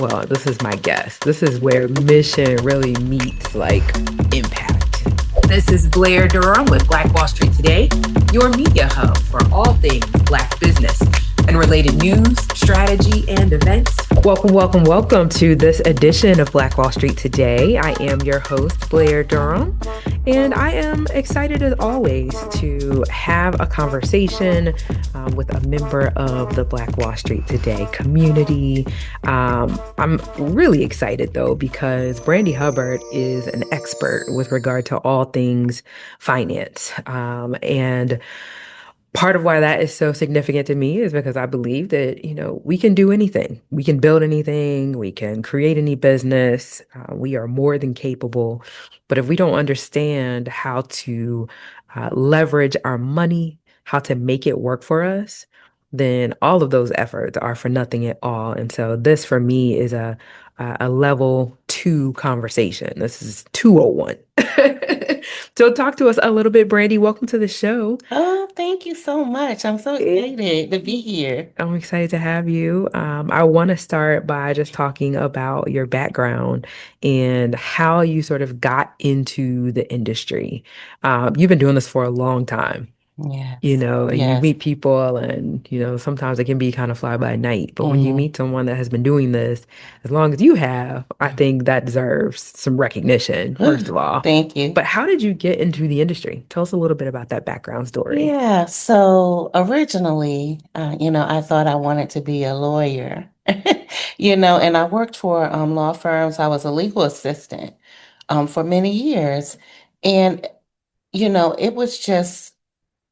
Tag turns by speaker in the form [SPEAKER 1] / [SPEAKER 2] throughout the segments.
[SPEAKER 1] Well, this is my guess. This is where mission really meets impact.
[SPEAKER 2] This is Blair Durham with Black Wall Street Today, your media hub for all things Black business and related news, strategy, and events.
[SPEAKER 1] Welcome to this edition of Black Wall Street Today. I am your host, Blair Durham, and I am excited as always to have a conversation with a member of the Black Wall Street Today community. I'm really excited though because Brandy Hubbard is an expert with regard to all things finance. And part of why that is so significant to me is because I believe that, we can do anything. We can build anything. We can create any business. We are more than capable. But if we don't understand how to leverage our money, how to make it work for us, then all of those efforts are for nothing at all. And so this for me is a level 2 conversation. This is 201. So talk to us a little bit, Brandy. Welcome to the show.
[SPEAKER 3] Oh, thank you so much. I'm so excited to be here.
[SPEAKER 1] I'm excited to have you. I want to start by just talking about your background and how you sort of got into the industry. You've been doing this for a long time.
[SPEAKER 3] Yes.
[SPEAKER 1] And you
[SPEAKER 3] Yes.
[SPEAKER 1] meet people and, sometimes it can be kind of fly by night. But when you
[SPEAKER 3] hmm
[SPEAKER 1] meet someone that has been doing this as long as you have, I think that deserves some recognition, first of all.
[SPEAKER 3] Thank you.
[SPEAKER 1] But how did you get into the industry? Tell us a little bit about that background story.
[SPEAKER 3] Yeah, so originally, I thought I wanted to be a lawyer, and I worked for law firms. I was a legal assistant for many years. And, it was just,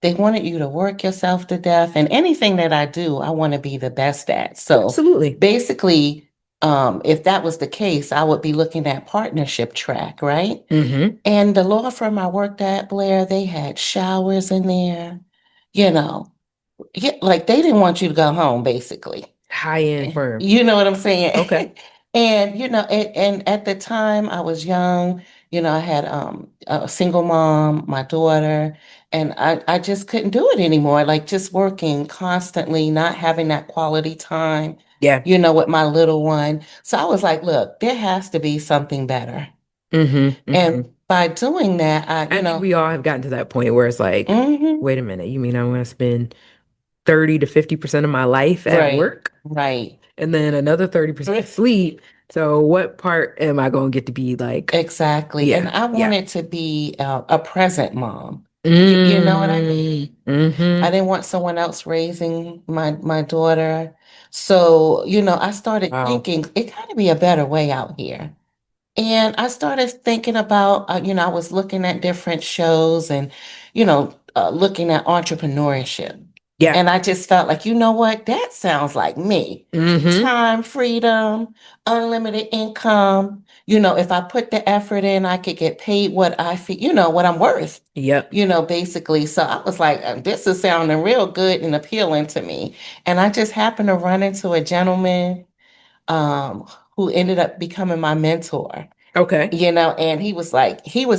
[SPEAKER 3] they wanted you to work yourself to death. And anything that I do, I want to be the best at. So
[SPEAKER 1] Absolutely.
[SPEAKER 3] basically, if that was the case, I would be looking at partnership track, right?
[SPEAKER 1] Mm-hmm.
[SPEAKER 3] And the law firm I worked at, Blair, they had showers in there, you know. Yeah, like they didn't want you to go home, basically.
[SPEAKER 1] High-end firm.
[SPEAKER 3] You know what I'm saying?
[SPEAKER 1] Okay.
[SPEAKER 3] And and at the time I was young, I had a single mom, my daughter, and I just couldn't do it anymore. Like just working constantly, not having that quality time,
[SPEAKER 1] Yeah.
[SPEAKER 3] with my little one. So I was like, look, there has to be something better.
[SPEAKER 1] Mm-hmm.
[SPEAKER 3] And
[SPEAKER 1] Mm-hmm.
[SPEAKER 3] by doing that, I,
[SPEAKER 1] I think we all have gotten to that point where it's like,
[SPEAKER 3] mhm,
[SPEAKER 1] wait a minute, you mean I'm going to spend 30 to 50% of my life at
[SPEAKER 3] right,
[SPEAKER 1] work
[SPEAKER 3] right.
[SPEAKER 1] and then another 30% sleep? So what part am I going to get to be like,
[SPEAKER 3] Exactly. And
[SPEAKER 1] yeah,
[SPEAKER 3] I
[SPEAKER 1] yeah.
[SPEAKER 3] wanted to be a present mom. You know what I mean? I
[SPEAKER 1] Mm-hmm.
[SPEAKER 3] didn't want someone else raising my daughter. So, I started
[SPEAKER 1] Wow.
[SPEAKER 3] thinking it got to be a better way out here. And I started thinking about, I was looking at different shows and, looking at entrepreneurship.
[SPEAKER 1] Yeah.
[SPEAKER 3] And I just felt like, you know what? That sounds like me.
[SPEAKER 1] Mm-hmm.
[SPEAKER 3] Time, freedom, unlimited income. If I put the effort in, I could get paid what I feel, what I'm worth,
[SPEAKER 1] Yep.
[SPEAKER 3] basically. So I was like, this is sounding real good and appealing to me. And I just happened to run into a gentleman um, who ended up becoming my mentor,
[SPEAKER 1] Okay.
[SPEAKER 3] and he was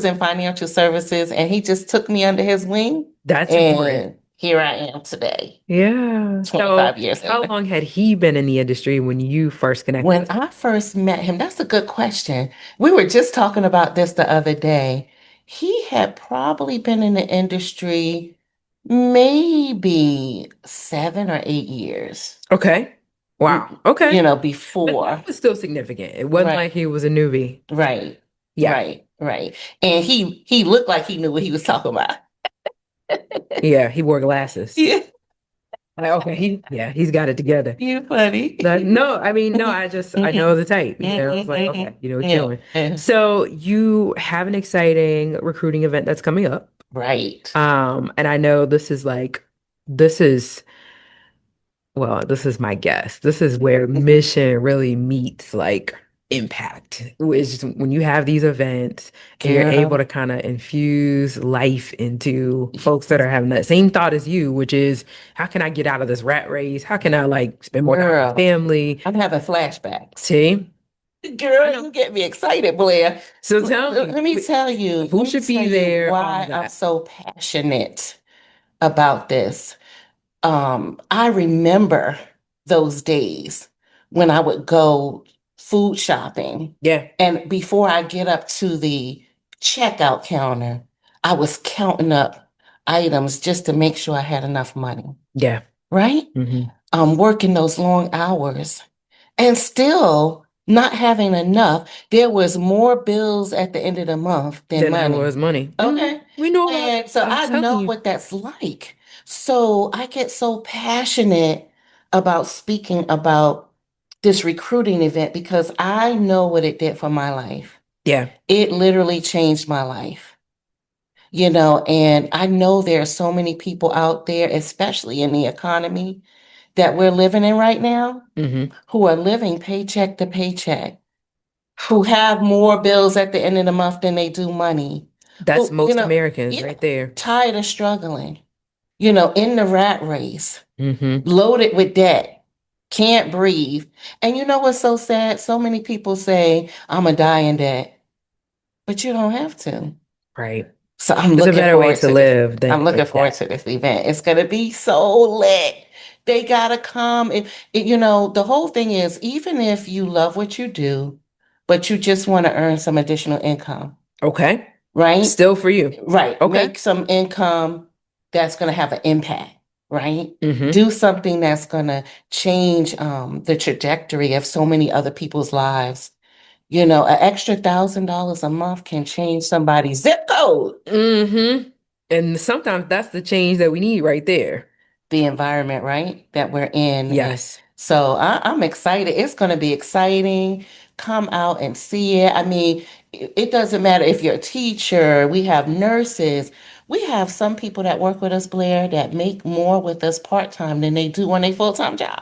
[SPEAKER 3] in financial services and he just took me under his wing.
[SPEAKER 1] That's important.
[SPEAKER 3] And here I am today,
[SPEAKER 1] Yeah. So
[SPEAKER 3] 25 years
[SPEAKER 1] how
[SPEAKER 3] later.
[SPEAKER 1] long had he been in the industry when you first
[SPEAKER 3] When
[SPEAKER 1] connected?
[SPEAKER 3] I first met him, that's a good question. We were just talking about this the other day. He had probably been in the industry maybe 7 or 8 years,
[SPEAKER 1] Okay. Wow. Okay. But
[SPEAKER 3] before.
[SPEAKER 1] that was still significant. It wasn't
[SPEAKER 3] Right.
[SPEAKER 1] like he was a newbie.
[SPEAKER 3] Right,
[SPEAKER 1] Yeah.
[SPEAKER 3] right, right. And he looked like he knew what he was talking about.
[SPEAKER 1] Yeah. He wore glasses.
[SPEAKER 3] Yeah,
[SPEAKER 1] Like, okay. He's got it together.
[SPEAKER 3] you funny.
[SPEAKER 1] No, I mean, no, I know the type. It's like, okay, you know what you're
[SPEAKER 3] Yeah,
[SPEAKER 1] doing.
[SPEAKER 3] yeah.
[SPEAKER 1] So you have an exciting recruiting event that's coming up.
[SPEAKER 3] Right.
[SPEAKER 1] And I know this is this is my guess. This is where mission really meets impact, which is when you have these events and you're able to
[SPEAKER 3] Girl,
[SPEAKER 1] kind of infuse life into folks that are having that same thought as you, which is, how can I get out of this rat race? How can I spend more time with my
[SPEAKER 3] girl,
[SPEAKER 1] family?
[SPEAKER 3] I'm having flashbacks.
[SPEAKER 1] See? I
[SPEAKER 3] Girl,
[SPEAKER 1] know.
[SPEAKER 3] you get me excited, Blair.
[SPEAKER 1] So
[SPEAKER 3] L-
[SPEAKER 1] tell me,
[SPEAKER 3] Let me tell you,
[SPEAKER 1] who should be there, all of
[SPEAKER 3] why I'm
[SPEAKER 1] that.
[SPEAKER 3] so passionate about this. I remember those days when I would go food shopping.
[SPEAKER 1] Yeah.
[SPEAKER 3] And before I get up to the checkout counter, I was counting up items just to make sure I had enough money,
[SPEAKER 1] Yeah.
[SPEAKER 3] right?
[SPEAKER 1] Hmm.
[SPEAKER 3] Working those long hours and still not having enough. There was more bills at the end of the month than
[SPEAKER 1] Then there
[SPEAKER 3] money.
[SPEAKER 1] was money.
[SPEAKER 3] Okay.
[SPEAKER 1] We know about,
[SPEAKER 3] And so
[SPEAKER 1] I'm
[SPEAKER 3] I
[SPEAKER 1] telling
[SPEAKER 3] know
[SPEAKER 1] you.
[SPEAKER 3] what that's like. So I get so passionate about speaking about this recruiting event because I know what it did for my life.
[SPEAKER 1] Yeah.
[SPEAKER 3] It literally changed my life, and I know there are so many people out there, especially in the economy that we're living in right now,
[SPEAKER 1] Hmm.
[SPEAKER 3] who are living paycheck to paycheck, who have more bills at the end of the month than they do money,
[SPEAKER 1] That's
[SPEAKER 3] who,
[SPEAKER 1] most Americans
[SPEAKER 3] yeah,
[SPEAKER 1] right there.
[SPEAKER 3] tired of struggling, in the rat race,
[SPEAKER 1] Hmm.
[SPEAKER 3] loaded with debt, can't breathe. And you know what's so sad? So many people say, I'm a die in debt, but you don't have to.
[SPEAKER 1] Right.
[SPEAKER 3] So I'm
[SPEAKER 1] It's a
[SPEAKER 3] looking
[SPEAKER 1] better way
[SPEAKER 3] forward
[SPEAKER 1] to
[SPEAKER 3] to this.
[SPEAKER 1] live
[SPEAKER 3] I'm
[SPEAKER 1] than
[SPEAKER 3] looking
[SPEAKER 1] with
[SPEAKER 3] forward
[SPEAKER 1] that.
[SPEAKER 3] to this event. It's gonna be so lit. They gotta come. The whole thing is, even if you love what you do, but you just want to earn some additional income,
[SPEAKER 1] Okay.
[SPEAKER 3] right?
[SPEAKER 1] Still for you.
[SPEAKER 3] Right.
[SPEAKER 1] Okay.
[SPEAKER 3] Make some income that's gonna have an impact, right?
[SPEAKER 1] Hmm.
[SPEAKER 3] Do something that's gonna change the trajectory of so many other people's lives. An extra $1,000 a month can change somebody's zip code.
[SPEAKER 1] Hmm. And sometimes that's the change that we need right there.
[SPEAKER 3] The environment, right, that we're in. And
[SPEAKER 1] Yes.
[SPEAKER 3] so I'm excited. It's going to be exciting. Come out and see it. I mean, it doesn't matter if you're a teacher, we have nurses. We have some people that work with us, Blair, that make more with us part-time than they do on a full-time job.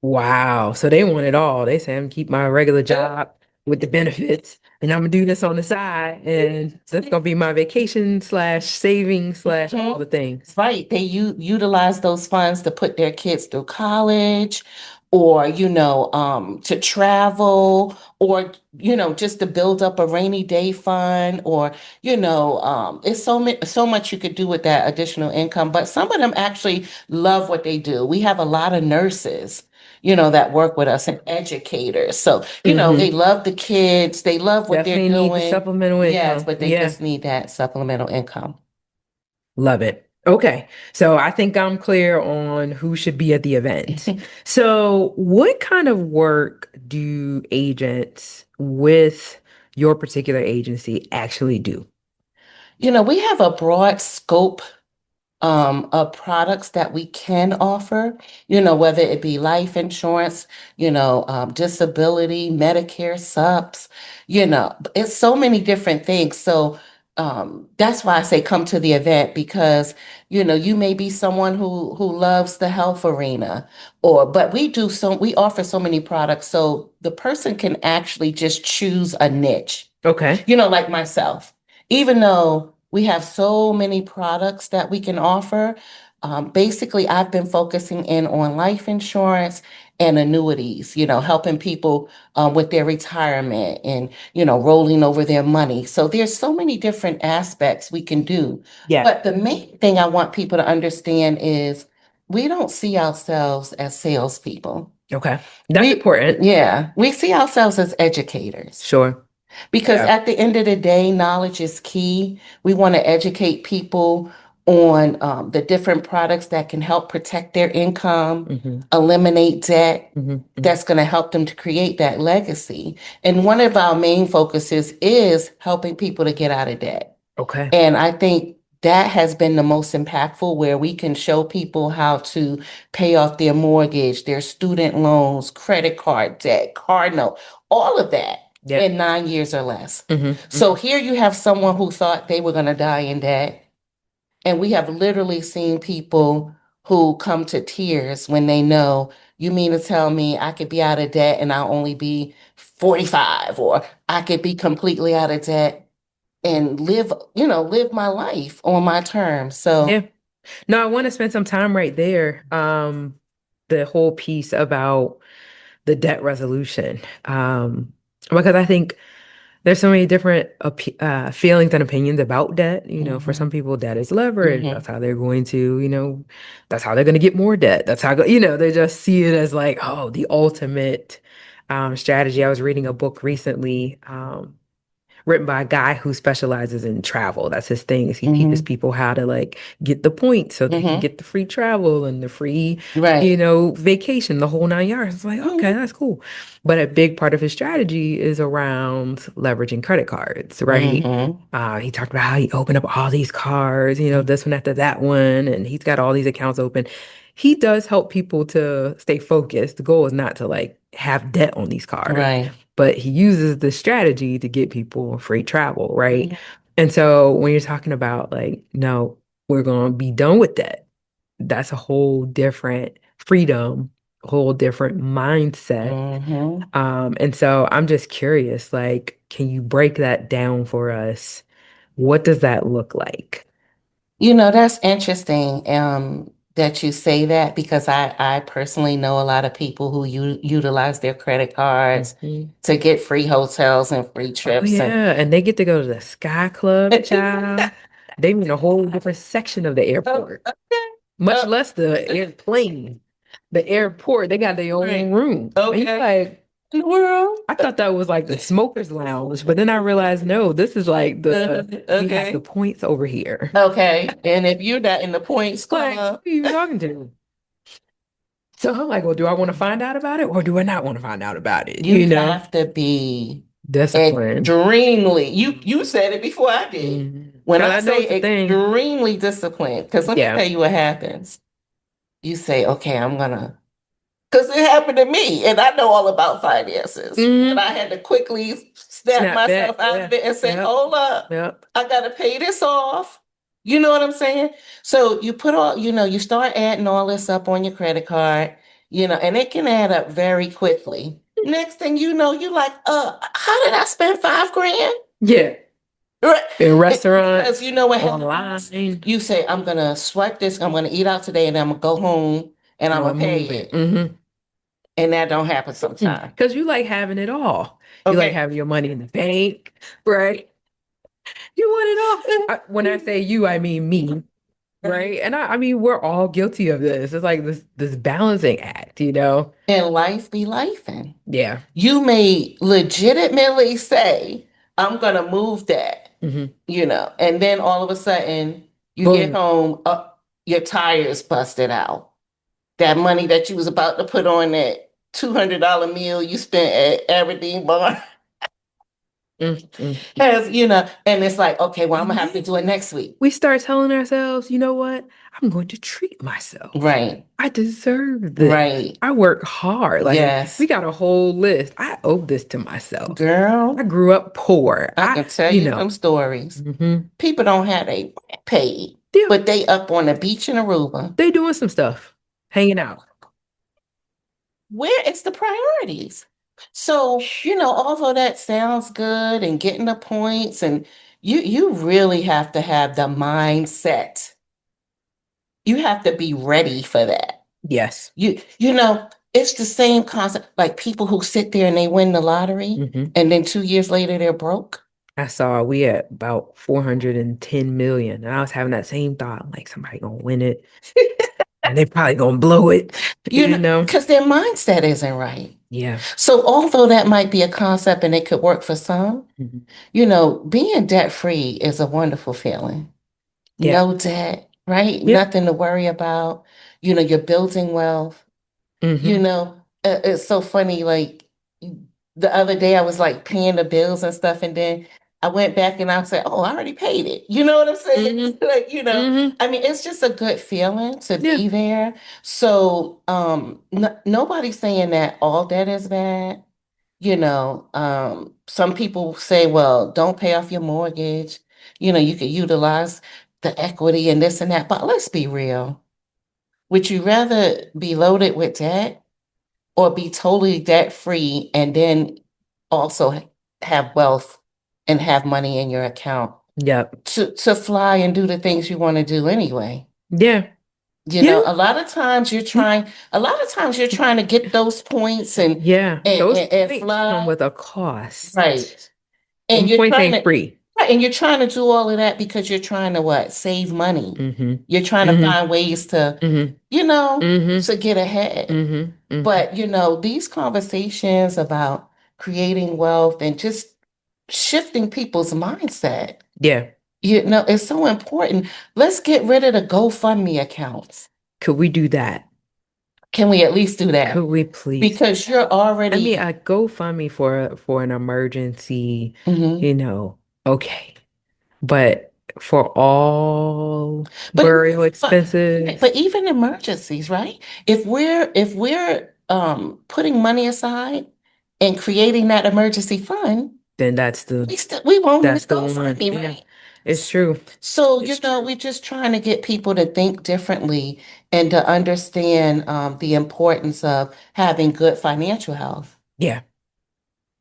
[SPEAKER 1] Wow. So they want it all. They say I'm keep my regular job with the benefits and I'm gonna do this on the side and that's gonna be my vacation slash saving slash all the
[SPEAKER 3] Mhm.
[SPEAKER 1] things.
[SPEAKER 3] Right. They utilize those funds to put their kids through college or, to travel or, just to build up a rainy day fund or, it's so much you could do with that additional income. But some of them actually love what they do. We have a lot of nurses, that work with us and educators. So, they
[SPEAKER 1] Hmm.
[SPEAKER 3] love the kids, they love what they're
[SPEAKER 1] Definitely need the
[SPEAKER 3] doing.
[SPEAKER 1] supplemental
[SPEAKER 3] Yes,
[SPEAKER 1] income.
[SPEAKER 3] but they
[SPEAKER 1] Yeah.
[SPEAKER 3] just need that supplemental income.
[SPEAKER 1] Love it. Okay. So I think I'm clear on who should be at the event. So what kind of work do agents with your particular agency actually do?
[SPEAKER 3] We have a broad scope of products that we can offer, whether it be life insurance, disability, Medicare, subs, it's so many different things. So that's why I say come to the event because, you may be someone who loves the health arena but we offer so many products. So the person can actually just choose a niche,
[SPEAKER 1] Okay.
[SPEAKER 3] like myself, even though we have so many products that we can offer, basically, I've been focusing in on life insurance and annuities, helping people with their retirement and, rolling over their money. So there's so many different aspects we can do.
[SPEAKER 1] Yeah.
[SPEAKER 3] But the main thing I want people to understand is we don't see ourselves as salespeople.
[SPEAKER 1] Okay. That's important.
[SPEAKER 3] Yeah, we see ourselves as educators.
[SPEAKER 1] Sure.
[SPEAKER 3] Because
[SPEAKER 1] Yeah.
[SPEAKER 3] at the end of the day, knowledge is key. We want to educate people on the different products that can help protect their income,
[SPEAKER 1] Hmm.
[SPEAKER 3] eliminate debt,
[SPEAKER 1] Hmm. Hmm.
[SPEAKER 3] that's going to help them to create that legacy. And one of our main focuses is helping people to get out of debt.
[SPEAKER 1] Okay.
[SPEAKER 3] And I think that has been the most impactful where we can show people how to pay off their mortgage, their student loans, credit card debt, card note, all of that
[SPEAKER 1] Yeah.
[SPEAKER 3] in 9 years or less.
[SPEAKER 1] Hmm.
[SPEAKER 3] So
[SPEAKER 1] Hmm.
[SPEAKER 3] here you have someone who thought they were going to die in debt. And we have literally seen people who come to tears when they know, you mean to tell me I could be out of debt and I'll only be 45, or I could be completely out of debt and live my life on my terms. So,
[SPEAKER 1] Yeah. No, I want to spend some time right there. The whole piece about the debt resolution. Because I think there's so many different feelings and opinions about debt. For some
[SPEAKER 3] mhm,
[SPEAKER 1] people, debt is leverage. That's
[SPEAKER 3] mhm.
[SPEAKER 1] how they're going to, that's how they're going to get more debt. That's how, they just see it as like, oh, the ultimate. strategy. I was reading a book recently, written by a guy who specializes in travel. That's his thing, is he teaches
[SPEAKER 3] Mm-hmm.
[SPEAKER 1] people how to like get the points so they can
[SPEAKER 3] Mm-hmm.
[SPEAKER 1] get the free travel and the free,
[SPEAKER 3] Right.
[SPEAKER 1] vacation, the whole 9 yards. It's like, okay,
[SPEAKER 3] Mm-hmm.
[SPEAKER 1] that's cool. But a big part of his strategy is around leveraging credit cards, right?
[SPEAKER 3] Mm-hmm.
[SPEAKER 1] He talked about how he opened up all these cards, this one after that one, and he's got all these accounts open. He does help people to stay focused. The goal is not to like have debt on these cards,
[SPEAKER 3] Right.
[SPEAKER 1] but he uses the strategy to get people free travel, right?
[SPEAKER 3] Mm-hmm.
[SPEAKER 1] And so when you're talking about like, no, we're going to be done with that, that's a whole different freedom, a whole different mindset.
[SPEAKER 3] Mm-hmm.
[SPEAKER 1] And so I'm just curious, like, can you break that down for us? What does that look like?
[SPEAKER 3] That's interesting that you say that because I personally know a lot of people who utilize their credit cards
[SPEAKER 1] Mhm.
[SPEAKER 3] to get free hotels and free
[SPEAKER 1] Oh
[SPEAKER 3] trips and
[SPEAKER 1] yeah, and they get to go to the Sky Club, child. They in a whole different section of the
[SPEAKER 3] Oh,
[SPEAKER 1] airport,
[SPEAKER 3] okay.
[SPEAKER 1] much
[SPEAKER 3] Uh,
[SPEAKER 1] less the airplane. The airport, they got their own
[SPEAKER 3] right.
[SPEAKER 1] room. And you're
[SPEAKER 3] Okay.
[SPEAKER 1] like,
[SPEAKER 3] In the world.
[SPEAKER 1] I thought that was like the smokers lounge, but then I realized no, this is like we have the
[SPEAKER 3] Okay.
[SPEAKER 1] points over here.
[SPEAKER 3] Okay. And if you're not in the points
[SPEAKER 1] Like,
[SPEAKER 3] club,
[SPEAKER 1] who are you talking to? So I'm like, well, do I want to find out about it or do I not want to find out about it?
[SPEAKER 3] you have to be
[SPEAKER 1] Discipline.
[SPEAKER 3] extremely, you said it before I did. When
[SPEAKER 1] Because
[SPEAKER 3] I
[SPEAKER 1] I know
[SPEAKER 3] say
[SPEAKER 1] it's a thing.
[SPEAKER 3] extremely disciplined, because let me
[SPEAKER 1] Yeah.
[SPEAKER 3] tell you what happens. You say, okay, I'm gonna, because it happened to me, and I know all about finances. And
[SPEAKER 1] hmm
[SPEAKER 3] I had to quickly snap
[SPEAKER 1] Snap
[SPEAKER 3] myself
[SPEAKER 1] back.
[SPEAKER 3] out
[SPEAKER 1] Yeah.
[SPEAKER 3] of it and say,
[SPEAKER 1] Yep.
[SPEAKER 3] hold up,
[SPEAKER 1] Yep.
[SPEAKER 3] I gotta pay this off. You know what I'm saying? So you put all, you start adding all this up on your credit card, and it can add up very quickly. Next thing you know, you're like, how did I spend 5 grand?
[SPEAKER 1] Yeah.
[SPEAKER 3] Right.
[SPEAKER 1] In
[SPEAKER 3] Because
[SPEAKER 1] restaurants,
[SPEAKER 3] you know what happens?
[SPEAKER 1] online,
[SPEAKER 3] You say, I'm gonna swipe this, I'm gonna eat out today, and I'm gonna go home and I'm
[SPEAKER 1] or
[SPEAKER 3] gonna pay
[SPEAKER 1] moving.
[SPEAKER 3] it. And that don't happen sometimes.
[SPEAKER 1] Because you like having it all. You like
[SPEAKER 3] Okay.
[SPEAKER 1] having your money in the bank, right? You want it all. When I say you, I mean me, right? And I mean, we're all guilty of this. It's like this balancing act, you know?
[SPEAKER 3] And life be lifing.
[SPEAKER 1] Yeah.
[SPEAKER 3] You may legitimately say, I'm gonna move that,
[SPEAKER 1] hmm
[SPEAKER 3] and then all of a sudden you get
[SPEAKER 1] Boom.
[SPEAKER 3] home, your tires busted out. That money that you was about to put on that $200 meal you spent at Aberdeen Bar
[SPEAKER 1] Mm-hmm.
[SPEAKER 3] has, and it's like, okay, well, I'm gonna have to do it next week.
[SPEAKER 1] We start telling ourselves, you know what? I'm going to treat myself.
[SPEAKER 3] Right,
[SPEAKER 1] I deserve this.
[SPEAKER 3] right.
[SPEAKER 1] I work hard. Like we
[SPEAKER 3] Yes.
[SPEAKER 1] got a whole list. I owe this to myself. I
[SPEAKER 3] Girl,
[SPEAKER 1] grew up poor.
[SPEAKER 3] I can tell you some stories.
[SPEAKER 1] hmm
[SPEAKER 3] People don't have a paid,
[SPEAKER 1] yeah,
[SPEAKER 3] but they up on the beach in Aruba.
[SPEAKER 1] they doing some stuff, hanging out.
[SPEAKER 3] Where is the priorities? So, although that sounds good and getting the points, and you really have to have the mindset. You have to be ready for that.
[SPEAKER 1] Yes.
[SPEAKER 3] It's the same concept like people who sit there and they win the lottery
[SPEAKER 1] hmm
[SPEAKER 3] and then 2 years later they're broke.
[SPEAKER 1] I saw we at about 410 million. And I was having that same thought, like somebody gonna win it and they probably gonna blow it, you know?
[SPEAKER 3] Because their mindset isn't right.
[SPEAKER 1] Yeah.
[SPEAKER 3] So although that might be a concept and it could work for some,
[SPEAKER 1] hmm
[SPEAKER 3] being debt free is a wonderful feeling.
[SPEAKER 1] Yeah.
[SPEAKER 3] No debt, right?
[SPEAKER 1] Yeah.
[SPEAKER 3] Nothing to worry about. You're building wealth.
[SPEAKER 1] hmm
[SPEAKER 3] It's so funny. Like the other day, I was like paying the bills and stuff, and then I went back and I said, "Oh, I already paid it." You know what I'm saying?
[SPEAKER 1] hmm
[SPEAKER 3] Like,
[SPEAKER 1] hmm
[SPEAKER 3] I mean, it's just a good feeling to
[SPEAKER 1] Yeah.
[SPEAKER 3] be there. So, nobody's saying that all debt is bad. Some people say, well, don't pay off your mortgage. You could utilize the equity and this and that. But let's be real. Would you rather be loaded with debt or be totally debt free and then also have wealth and have money in your account
[SPEAKER 1] Yep.
[SPEAKER 3] to fly and do the things you want to do anyway?
[SPEAKER 1] Yeah. Yeah.
[SPEAKER 3] A lot of times you're trying to get those points and
[SPEAKER 1] Yeah.
[SPEAKER 3] and,
[SPEAKER 1] Those
[SPEAKER 3] and, and
[SPEAKER 1] points come
[SPEAKER 3] fly.
[SPEAKER 1] with a cost.
[SPEAKER 3] Right. And
[SPEAKER 1] Them
[SPEAKER 3] you're
[SPEAKER 1] points
[SPEAKER 3] trying
[SPEAKER 1] ain't
[SPEAKER 3] to,
[SPEAKER 1] free.
[SPEAKER 3] Right, and you're trying to do all of that because you're trying to what? Save money.
[SPEAKER 1] Mm-hmm.
[SPEAKER 3] You're trying to
[SPEAKER 1] Mm-hmm.
[SPEAKER 3] find ways to,
[SPEAKER 1] Mm-hmm. Mm-hmm.
[SPEAKER 3] to get ahead.
[SPEAKER 1] Mm-hmm. Mm-hmm.
[SPEAKER 3] But, these conversations about creating wealth and just shifting people's mindset,
[SPEAKER 1] Yeah.
[SPEAKER 3] it's so important. Let's get rid of the GoFundMe accounts.
[SPEAKER 1] Could we do that?
[SPEAKER 3] Can we at least do that?
[SPEAKER 1] Could we please?
[SPEAKER 3] Because you're
[SPEAKER 1] I mean,
[SPEAKER 3] already,
[SPEAKER 1] a GoFundMe for an emergency,
[SPEAKER 3] Mhm.
[SPEAKER 1] okay. But for all
[SPEAKER 3] But
[SPEAKER 1] burial
[SPEAKER 3] but
[SPEAKER 1] expenses,
[SPEAKER 3] even emergencies, right? If we're putting money aside and creating that emergency fund,
[SPEAKER 1] then that's the
[SPEAKER 3] we won't need
[SPEAKER 1] that's
[SPEAKER 3] to
[SPEAKER 1] the
[SPEAKER 3] go
[SPEAKER 1] one.
[SPEAKER 3] funding,
[SPEAKER 1] Yeah,
[SPEAKER 3] right?
[SPEAKER 1] it's true.
[SPEAKER 3] So,
[SPEAKER 1] It's true.
[SPEAKER 3] we're just trying to get people to think differently and to understand the importance of having good financial health
[SPEAKER 1] Yeah.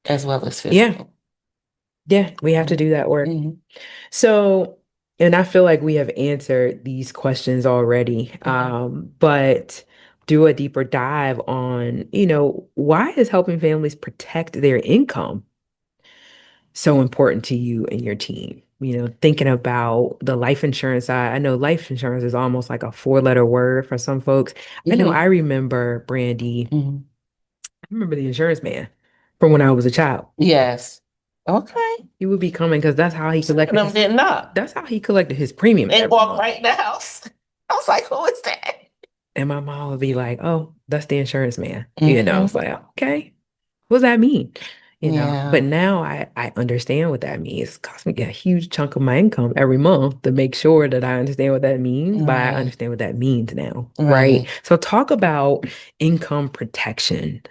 [SPEAKER 3] as well as
[SPEAKER 1] Yeah.
[SPEAKER 3] physical.
[SPEAKER 1] Yeah. We have to do that work.
[SPEAKER 3] Mhm.
[SPEAKER 1] So, and I feel like we have answered these questions already, but do a deeper dive on, why is helping families protect their income so important to you and your team? Thinking about the life insurance side, I know life insurance is almost like a four-letter word for some folks. I know I
[SPEAKER 3] Mhm.
[SPEAKER 1] remember, Brandy,
[SPEAKER 3] Mhm.
[SPEAKER 1] I remember the insurance man from when I was a child.
[SPEAKER 3] Yes. Okay.
[SPEAKER 1] He would be coming because
[SPEAKER 3] Some of them did not.
[SPEAKER 1] that's how he collected his premiums
[SPEAKER 3] They
[SPEAKER 1] every
[SPEAKER 3] walked
[SPEAKER 1] month.
[SPEAKER 3] right in the house. I was like, who is that?
[SPEAKER 1] And my mom would be like, "Oh, that's the insurance man." It's
[SPEAKER 3] Hmm.
[SPEAKER 1] like, okay, what does that mean? But
[SPEAKER 3] Yeah.
[SPEAKER 1] now I understand what that means. It costs me a huge chunk of my income every month to make sure that I understand what that means, but I
[SPEAKER 3] Right.
[SPEAKER 1] understand what that means now, right?
[SPEAKER 3] Right.
[SPEAKER 1] So talk about income protection.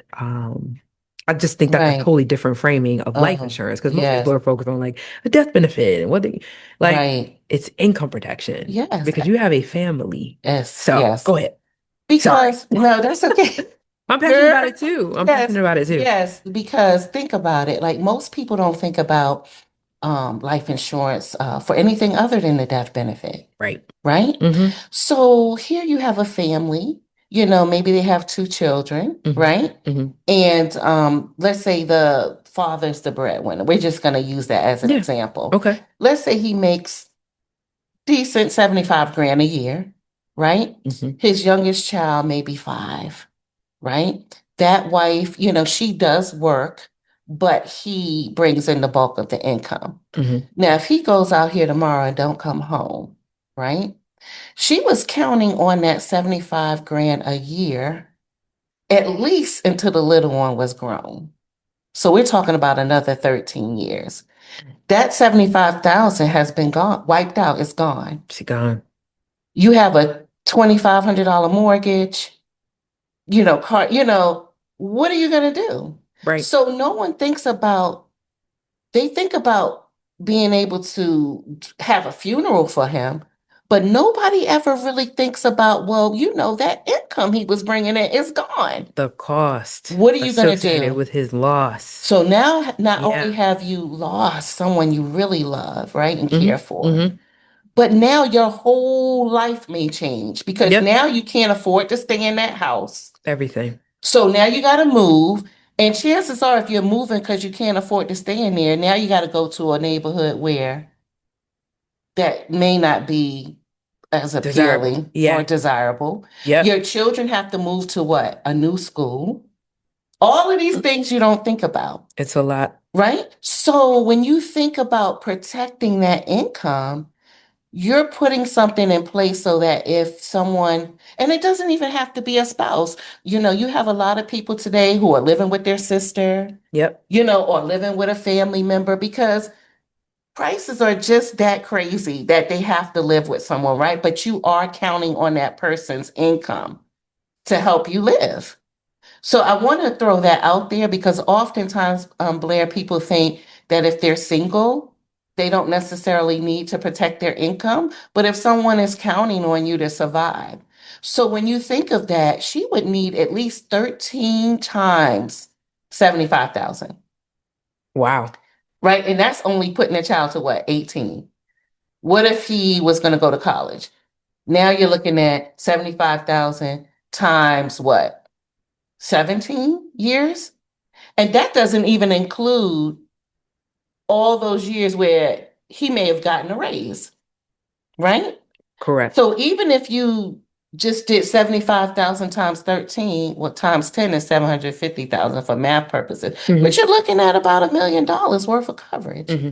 [SPEAKER 1] I just think that's a
[SPEAKER 3] Right.
[SPEAKER 1] totally different framing of life
[SPEAKER 3] Uh-huh.
[SPEAKER 1] insurance because most people
[SPEAKER 3] Yes.
[SPEAKER 1] are focused on like a death benefit and what they like
[SPEAKER 3] Right.
[SPEAKER 1] it's income protection
[SPEAKER 3] Yes.
[SPEAKER 1] because you have a family.
[SPEAKER 3] Yes.
[SPEAKER 1] So
[SPEAKER 3] Yes.
[SPEAKER 1] go ahead. Sorry.
[SPEAKER 3] Because no, that's okay.
[SPEAKER 1] I'm passionate
[SPEAKER 3] Girl,
[SPEAKER 1] about it too. I'm
[SPEAKER 3] yes.
[SPEAKER 1] passionate about it too.
[SPEAKER 3] Yes. Because think about it. Like most people don't think about life insurance for anything other than the death benefit,
[SPEAKER 1] Right.
[SPEAKER 3] right?
[SPEAKER 1] Mm-hmm.
[SPEAKER 3] So here you have a family, maybe they have two children,
[SPEAKER 1] Mm-hmm.
[SPEAKER 3] right?
[SPEAKER 1] Mm-hmm.
[SPEAKER 3] And let's say the father's the breadwinner. We're just going to use that as an
[SPEAKER 1] Yeah.
[SPEAKER 3] example.
[SPEAKER 1] Okay.
[SPEAKER 3] Let's say he makes decent 75 grand a year, right?
[SPEAKER 1] Mm-hmm.
[SPEAKER 3] His youngest child may be five, right? That wife, she does work, but he brings in the bulk of the income.
[SPEAKER 1] Mm-hmm.
[SPEAKER 3] Now, if he goes out here tomorrow and don't come home, right? She was counting on that 75 grand a year at least until the little one was grown. So we're talking about another 13 years. That 75,000 has been gone, wiped out, it's gone.
[SPEAKER 1] She gone.
[SPEAKER 3] You have a $2,500 mortgage, car, what are you going to do?
[SPEAKER 1] Right.
[SPEAKER 3] So no one thinks about, they think about being able to have a funeral for him, but nobody ever really thinks about, well, that income he was bringing in is gone.
[SPEAKER 1] The cost
[SPEAKER 3] What are you going to
[SPEAKER 1] associated
[SPEAKER 3] do?
[SPEAKER 1] with his loss.
[SPEAKER 3] So now, not only
[SPEAKER 1] Yeah.
[SPEAKER 3] have you lost someone you really love, right, and care
[SPEAKER 1] Mm-hmm.
[SPEAKER 3] for,
[SPEAKER 1] Mm-hmm.
[SPEAKER 3] but now your whole life may change because
[SPEAKER 1] Yep.
[SPEAKER 3] now you can't afford to stay in that house.
[SPEAKER 1] Everything.
[SPEAKER 3] So now you got to move. And chances are, if you're moving because you can't afford to stay in there, now you got to go to a neighborhood where that may not be as
[SPEAKER 1] Desirable.
[SPEAKER 3] appealing or
[SPEAKER 1] Yeah.
[SPEAKER 3] desirable.
[SPEAKER 1] Yep.
[SPEAKER 3] Your children have to move to what? A new school. All of these things you don't think about,
[SPEAKER 1] It's a lot.
[SPEAKER 3] right? So when you think about protecting that income, you're putting something in place so that if someone, and it doesn't even have to be a spouse, you have a lot of people today who are living with their sister,
[SPEAKER 1] Yep.
[SPEAKER 3] or living with a family member because prices are just that crazy that they have to live with someone, right? But you are counting on that person's income to help you live. So I want to throw that out there because oftentimes, Blair, people think that if they're single, they don't necessarily need to protect their income. But if someone is counting on you to survive, so when you think of that, she would need at least 13 times 75,000,
[SPEAKER 1] Wow.
[SPEAKER 3] right? And that's only putting a child to what, 18? What if he was going to go to college? Now you're looking at 75,000 times what? 17 years? And that doesn't even include all those years where he may have gotten a raise, right?
[SPEAKER 1] Correct.
[SPEAKER 3] So even if you just did 75,000 times 13, well, times 10 is 750,000 for math purposes, but
[SPEAKER 1] Hmm.
[SPEAKER 3] you're looking at about $1 million worth of coverage.
[SPEAKER 1] Hmm.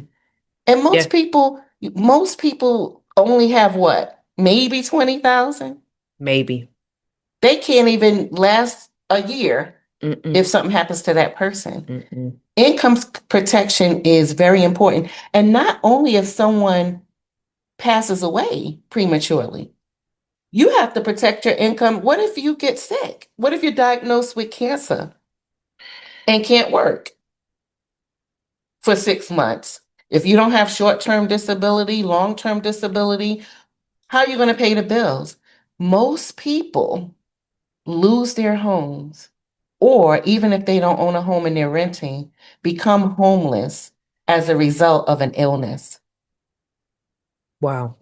[SPEAKER 3] And
[SPEAKER 1] Yeah,
[SPEAKER 3] most people only have what? Maybe 20,000.
[SPEAKER 1] maybe.
[SPEAKER 3] They can't even last a year
[SPEAKER 1] Mm-mm.
[SPEAKER 3] if something happens to that person.
[SPEAKER 1] Mm-mm.
[SPEAKER 3] Income protection is very important. And not only if someone passes away prematurely, you have to protect your income. What if you get sick? What if you're diagnosed with cancer and can't work for 6 months? If you don't have short-term disability, long-term disability, how are you going to pay the bills? Most people lose their homes, or even if they don't own a home and they're renting, become homeless as a result of an illness.
[SPEAKER 1] Wow.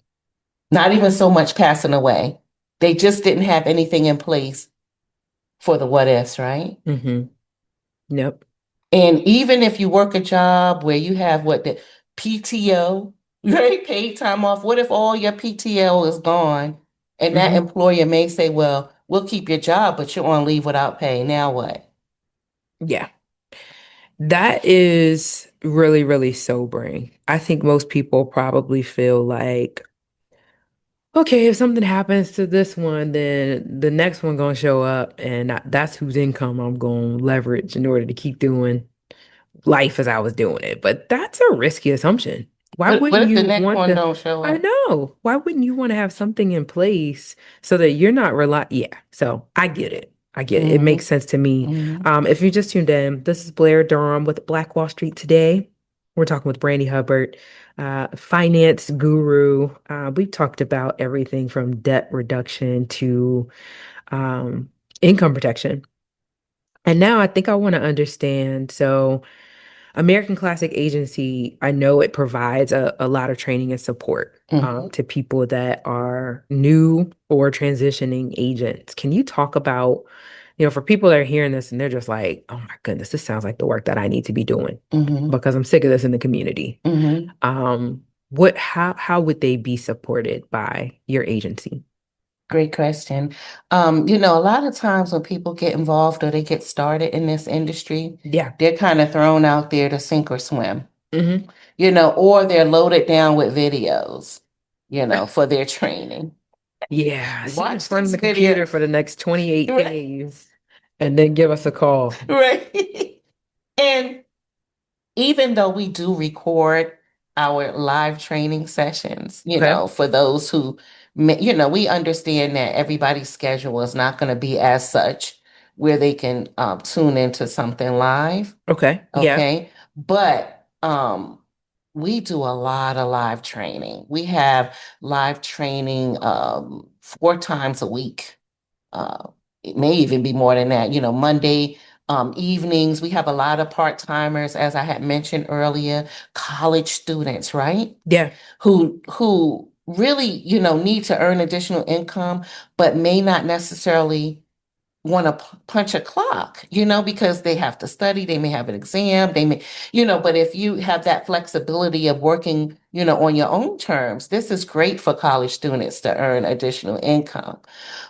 [SPEAKER 3] Not even so much passing away. They just didn't have anything in place for the what ifs, right?
[SPEAKER 1] Hmm. Yep.
[SPEAKER 3] And even if you work a job where you have what the PTO, right? Paid time off, what if all your PTO is gone and that
[SPEAKER 1] Hmm.
[SPEAKER 3] employer may say, well, we'll keep your job, but you're on leave without pay. Now what?
[SPEAKER 1] Yeah. That is really, really sobering. I think most people probably feel like, okay, if something happens to this one, then the next one gonna show up, and that's whose income I'm gonna leverage in order to keep doing life as I was doing it. But that's a risky assumption. Why
[SPEAKER 3] What
[SPEAKER 1] wouldn't
[SPEAKER 3] if the
[SPEAKER 1] you
[SPEAKER 3] next
[SPEAKER 1] want
[SPEAKER 3] one
[SPEAKER 1] to?
[SPEAKER 3] don't show
[SPEAKER 1] I
[SPEAKER 3] up?
[SPEAKER 1] know. Why wouldn't you want to have something in place so that you're not Yeah. So I get it. I get it. It
[SPEAKER 3] Mm-hmm.
[SPEAKER 1] makes sense to me.
[SPEAKER 3] Mm-hmm.
[SPEAKER 1] If you just tuned in, this is Blair Durham with Black Wall Street today. We're talking with Brandy Hubbard, finance guru. We've talked about everything from debt reduction to um, income protection. And now I think I want to understand. So, American Classic Agency, I know it provides a lot of training and support
[SPEAKER 3] Mm-hmm.
[SPEAKER 1] to people that are new or transitioning agents. Can you talk about, for people that are hearing this and they're just like, oh my goodness, this sounds like the work that I need to be doing
[SPEAKER 3] Mm-hmm.
[SPEAKER 1] because I'm sick of this in the community.
[SPEAKER 3] Mm-hmm.
[SPEAKER 1] How would they be supported by your agency?
[SPEAKER 3] Great question. A lot of times when people get involved or they get started in this industry,
[SPEAKER 1] Yeah.
[SPEAKER 3] they're kind of thrown out there to sink or swim,
[SPEAKER 1] Hmm.
[SPEAKER 3] or they're loaded down with videos, for their training.
[SPEAKER 1] Yeah. Sit in
[SPEAKER 3] Watch
[SPEAKER 1] front of
[SPEAKER 3] this
[SPEAKER 1] the
[SPEAKER 3] video.
[SPEAKER 1] computer for the next 28
[SPEAKER 3] Right.
[SPEAKER 1] days and then give us a call.
[SPEAKER 3] Right. And even though we do record our live training sessions,
[SPEAKER 1] Okay.
[SPEAKER 3] for those who, we understand that everybody's schedule is not going to be as such where they can tune into something live.
[SPEAKER 1] Okay. Yeah.
[SPEAKER 3] Okay. But we do a lot of live training. We have live training 4 times a week. It may even be more than that. Monday evenings, we have a lot of part-timers, as I had mentioned earlier, college students, right?
[SPEAKER 1] Yeah.
[SPEAKER 3] Who really, need to earn additional income, but may not necessarily want to punch a clock, because they have to study, they may have an exam, they may, but if you have that flexibility of working, on your own terms, this is great for college students to earn additional income.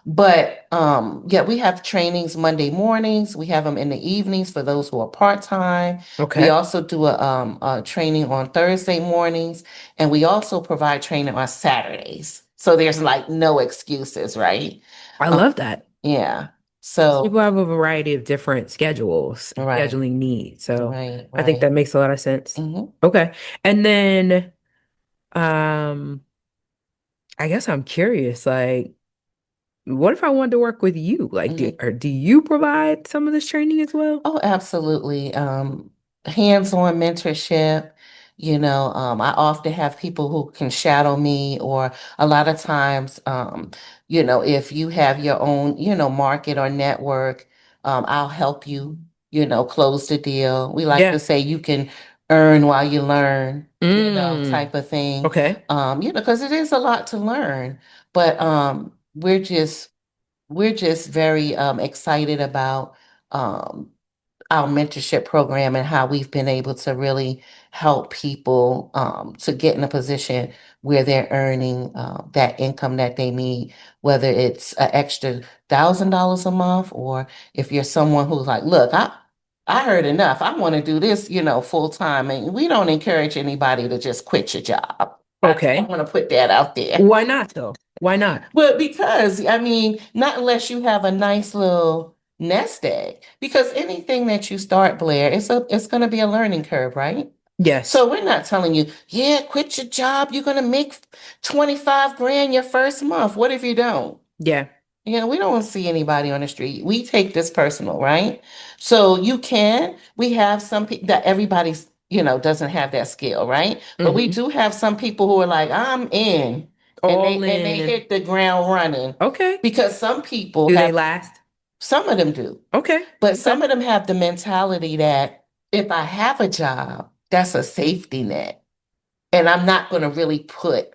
[SPEAKER 3] But yeah, we have trainings Monday mornings, we have them in the evenings for those who are part-time. We
[SPEAKER 1] Okay.
[SPEAKER 3] also do a training on Thursday mornings, and we also provide training on Saturdays. So there's like no excuses, right?
[SPEAKER 1] I
[SPEAKER 3] Um,
[SPEAKER 1] love that.
[SPEAKER 3] yeah.
[SPEAKER 1] Because people
[SPEAKER 3] So,
[SPEAKER 1] have a variety of different schedules and
[SPEAKER 3] right,
[SPEAKER 1] scheduling needs. So
[SPEAKER 3] right,
[SPEAKER 1] I think that
[SPEAKER 3] right.
[SPEAKER 1] makes a lot of sense.
[SPEAKER 3] Hmm.
[SPEAKER 1] Okay. And then um I guess I'm curious, like, what if I wanted to work with you? Like,
[SPEAKER 3] Hmm.
[SPEAKER 1] do you provide some of this training as well?
[SPEAKER 3] Oh, absolutely. Hands-on mentorship. I often have people who can shadow me, or a lot of times, if you have your own, market or network, I'll help you, close the deal. We like to
[SPEAKER 1] Yeah.
[SPEAKER 3] say you can earn while you learn,
[SPEAKER 1] Mm.
[SPEAKER 3] type of thing.
[SPEAKER 1] Okay.
[SPEAKER 3] Because it is a lot to learn, but we're just very excited about um, our mentorship program and how we've been able to really help people to get in a position where they're earning that income that they need, whether it's an extra $1,000 a month, or if you're someone who's like, look, I heard enough. I want to do this, full time. And we don't encourage anybody to just quit your job. I
[SPEAKER 1] Okay.
[SPEAKER 3] want to put that out there.
[SPEAKER 1] Why not though? Why not?
[SPEAKER 3] Well, because I mean, not unless you have a nice little nest egg. Because anything that you start, Blair, it's going to be a learning curve, right?
[SPEAKER 1] Yes.
[SPEAKER 3] So we're not telling you, yeah, quit your job. You're going to make 25 grand your first month. What if you don't?
[SPEAKER 1] Yeah.
[SPEAKER 3] We don't see anybody on the street. We take this personal, right? So we have some people that everybody's, doesn't have that skill, right? But we
[SPEAKER 1] Hmm.
[SPEAKER 3] do have some people who are like, I'm in, and
[SPEAKER 1] All
[SPEAKER 3] they
[SPEAKER 1] in.
[SPEAKER 3] hit the ground running.
[SPEAKER 1] Okay.
[SPEAKER 3] Because some people
[SPEAKER 1] Do they
[SPEAKER 3] have,
[SPEAKER 1] last?
[SPEAKER 3] some of them do,
[SPEAKER 1] Okay.
[SPEAKER 3] but
[SPEAKER 1] Okay.
[SPEAKER 3] some of them have the mentality that if I have a job, that's a safety net. And I'm not going to really put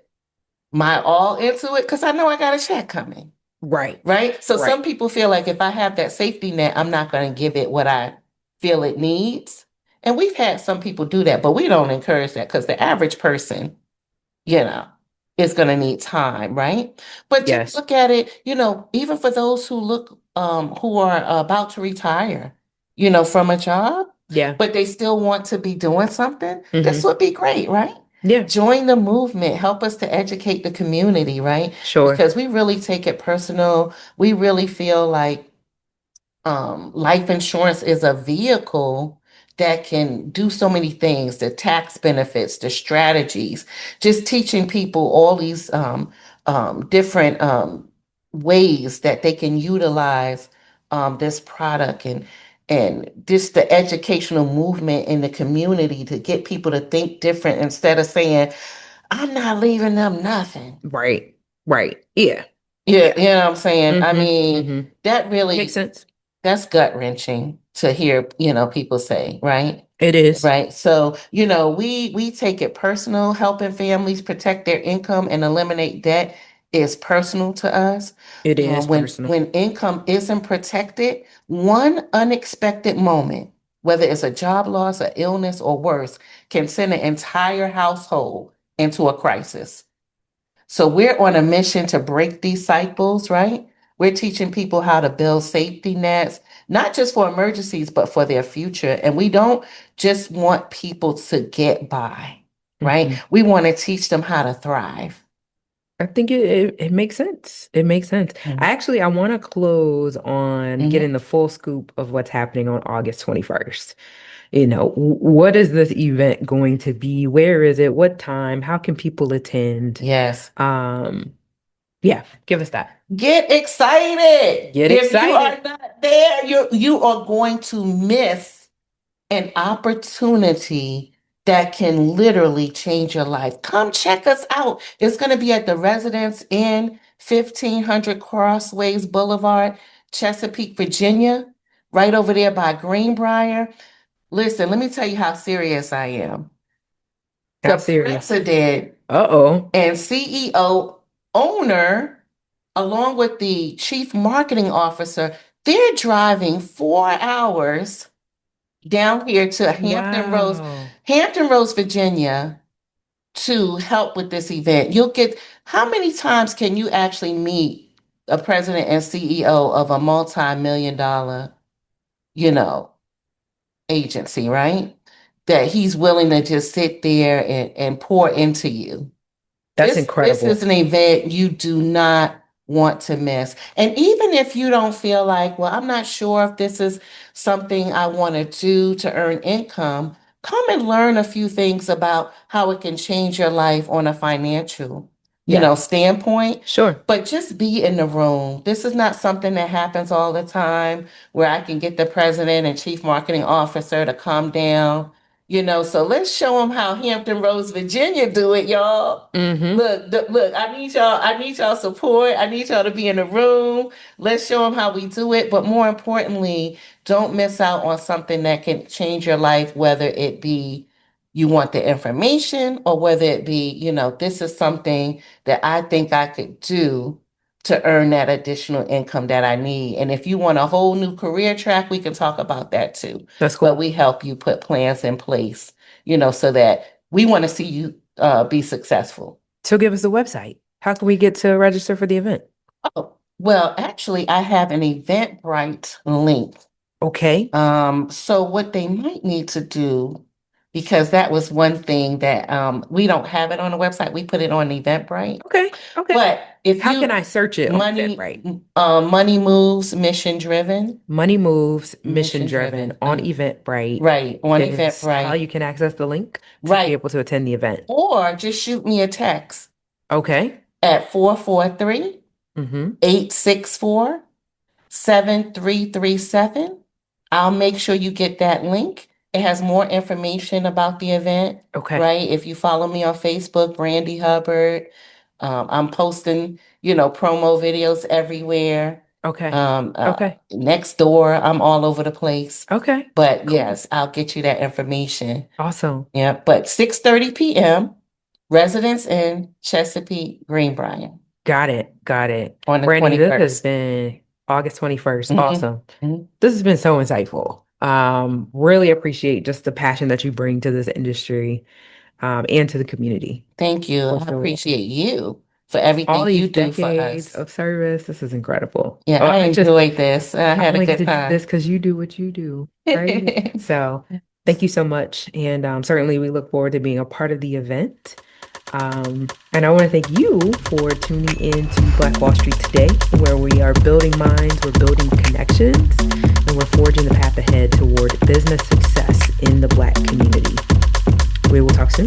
[SPEAKER 3] my all into it because I know I got a check coming.
[SPEAKER 1] Right.
[SPEAKER 3] Right? So
[SPEAKER 1] Right.
[SPEAKER 3] some people feel like if I have that safety net, I'm not going to give it what I feel it needs. And we've had some people do that, but we don't encourage that because the average person, you know, is going to need time, right? But just
[SPEAKER 1] Yes.
[SPEAKER 3] look at it, even for those who are about to retire, from a job,
[SPEAKER 1] Yeah.
[SPEAKER 3] but they still want to be doing something, this
[SPEAKER 1] Hmm.
[SPEAKER 3] would be great, right?
[SPEAKER 1] Yeah.
[SPEAKER 3] Join the movement, help us to educate the community, right?
[SPEAKER 1] Sure.
[SPEAKER 3] Because we really take it personal. We really feel like life insurance is a vehicle that can do so many things, the tax benefits, the strategies, just teaching people all these different ways that they can utilize this product, and just the educational movement in the community to get people to think different instead of saying, I'm not leaving them nothing.
[SPEAKER 1] Right. Right. Yeah.
[SPEAKER 3] Yeah,
[SPEAKER 1] Yeah.
[SPEAKER 3] you know what I'm saying? I
[SPEAKER 1] Hmm.
[SPEAKER 3] mean,
[SPEAKER 1] Hmm.
[SPEAKER 3] that
[SPEAKER 1] Makes
[SPEAKER 3] really,
[SPEAKER 1] sense.
[SPEAKER 3] that's gut wrenching to hear, people say, right?
[SPEAKER 1] It is.
[SPEAKER 3] Right. So, we take it personal. Helping families protect their income and eliminate debt is personal to us.
[SPEAKER 1] It is personal.
[SPEAKER 3] When income isn't protected, one unexpected moment, whether it's a job loss, or illness, or worse, can send an entire household into a crisis. So we're on a mission to break these cycles, right? We're teaching people how to build safety nets, not just for emergencies, but for their future. And we don't just want people to get by, right?
[SPEAKER 1] Hmm.
[SPEAKER 3] We want to teach them how to thrive.
[SPEAKER 1] I think it makes sense. It makes sense. I want to close on
[SPEAKER 3] Mm-hmm.
[SPEAKER 1] getting the full scoop of what's happening on August 21st. What is this event going to be? Where is it? What time? How can people attend?
[SPEAKER 3] Yes.
[SPEAKER 1] Um, yeah, give us that.
[SPEAKER 3] Get excited.
[SPEAKER 1] Get
[SPEAKER 3] If you are
[SPEAKER 1] excited.
[SPEAKER 3] not there, you are going to miss an opportunity that can literally change your life. Come check us out. It's going to be at the Residence Inn, 1500 Crossways Boulevard, Chesapeake, Virginia, right over there by Greenbrier. Listen, let me tell you how serious I am.
[SPEAKER 1] How
[SPEAKER 3] The
[SPEAKER 1] serious?
[SPEAKER 3] president
[SPEAKER 1] Uh-oh.
[SPEAKER 3] and CEO owner, along with the chief marketing officer, they're driving 4 hours down here to
[SPEAKER 1] Wow.
[SPEAKER 3] Hampton Roads, Virginia, to help with this event. How many times can you actually meet a president and CEO of a multi-million dollar, you know, agency, right? That he's willing to just sit there and pour into you.
[SPEAKER 1] That's
[SPEAKER 3] This is
[SPEAKER 1] incredible.
[SPEAKER 3] an event you do not want to miss. And even if you don't feel like, well, I'm not sure if this is something I want to do to earn income, come and learn a few things about how it can change your life on a financial,
[SPEAKER 1] Yeah,
[SPEAKER 3] standpoint.
[SPEAKER 1] sure.
[SPEAKER 3] But just be in the room. This is not something that happens all the time where I can get the president and chief marketing officer to come down. So let's show them how Hampton Roads, Virginia do it, y'all.
[SPEAKER 1] Mm-hmm.
[SPEAKER 3] Look, I need y'all support. I need y'all to be in the room. Let's show them how we do it. But more importantly, don't miss out on something that can change your life, whether it be you want the information or whether it be, this is something that I think I could do to earn that additional income that I need. And if you want a whole new career track, we can talk about that too.
[SPEAKER 1] That's
[SPEAKER 3] But
[SPEAKER 1] cool.
[SPEAKER 3] we help you put plans in place, so that we want to see you be successful.
[SPEAKER 1] So give us the website. How can we get to register for the event?
[SPEAKER 3] Oh, well, actually, I have an Eventbrite link.
[SPEAKER 1] Okay.
[SPEAKER 3] So what they might need to do, because that was one thing that we don't have it on the website, we put it on Eventbrite.
[SPEAKER 1] Okay. Okay.
[SPEAKER 3] But if
[SPEAKER 1] How
[SPEAKER 3] you
[SPEAKER 1] can I search it on
[SPEAKER 3] money
[SPEAKER 1] Eventbrite?
[SPEAKER 3] money moves mission driven,
[SPEAKER 1] Money Moves, Mission
[SPEAKER 3] mission
[SPEAKER 1] Driven
[SPEAKER 3] driven,
[SPEAKER 1] on Eventbrite
[SPEAKER 3] right on
[SPEAKER 1] is how
[SPEAKER 3] Eventbrite,
[SPEAKER 1] you can access the link to be
[SPEAKER 3] right,
[SPEAKER 1] able to attend the event.
[SPEAKER 3] or just shoot me a text
[SPEAKER 1] Okay.
[SPEAKER 3] at 443
[SPEAKER 1] Mm-hmm.
[SPEAKER 3] 864 7337. I'll make sure you get that link. It has more information about the event,
[SPEAKER 1] Okay.
[SPEAKER 3] right? If you follow me on Facebook, Brandy Hubbard, I'm posting, promo videos everywhere.
[SPEAKER 1] Okay. Okay.
[SPEAKER 3] Next door, I'm all over the place.
[SPEAKER 1] Okay.
[SPEAKER 3] But
[SPEAKER 1] Cool.
[SPEAKER 3] yes, I'll get you that information.
[SPEAKER 1] Awesome.
[SPEAKER 3] Yeah, but 6:30 p.m., residents in Chesapeake, Greenbrier
[SPEAKER 1] Got it. Got it.
[SPEAKER 3] on the
[SPEAKER 1] Brandy, this has
[SPEAKER 3] 21st.
[SPEAKER 1] been August 21st.
[SPEAKER 3] Mhm,
[SPEAKER 1] Awesome.
[SPEAKER 3] mhm.
[SPEAKER 1] This has been so insightful. Really appreciate just the passion that you bring to this industry, and to the community.
[SPEAKER 3] Thank you.
[SPEAKER 1] For
[SPEAKER 3] I
[SPEAKER 1] sure.
[SPEAKER 3] appreciate you for
[SPEAKER 1] All
[SPEAKER 3] everything you
[SPEAKER 1] these
[SPEAKER 3] do for
[SPEAKER 1] decades
[SPEAKER 3] us.
[SPEAKER 1] of service, this is incredible.
[SPEAKER 3] Yeah,
[SPEAKER 1] Oh,
[SPEAKER 3] I
[SPEAKER 1] I
[SPEAKER 3] enjoyed this. I had a
[SPEAKER 1] only get
[SPEAKER 3] good
[SPEAKER 1] to do this
[SPEAKER 3] time.
[SPEAKER 1] because you do what you do, right? So thank you so much. And certainly we look forward to being a part of the event. And I want to thank you for tuning in to Black Wall Street today, where we are building minds, we're building connections, and we're forging the path ahead toward business success in the Black community. We will talk soon.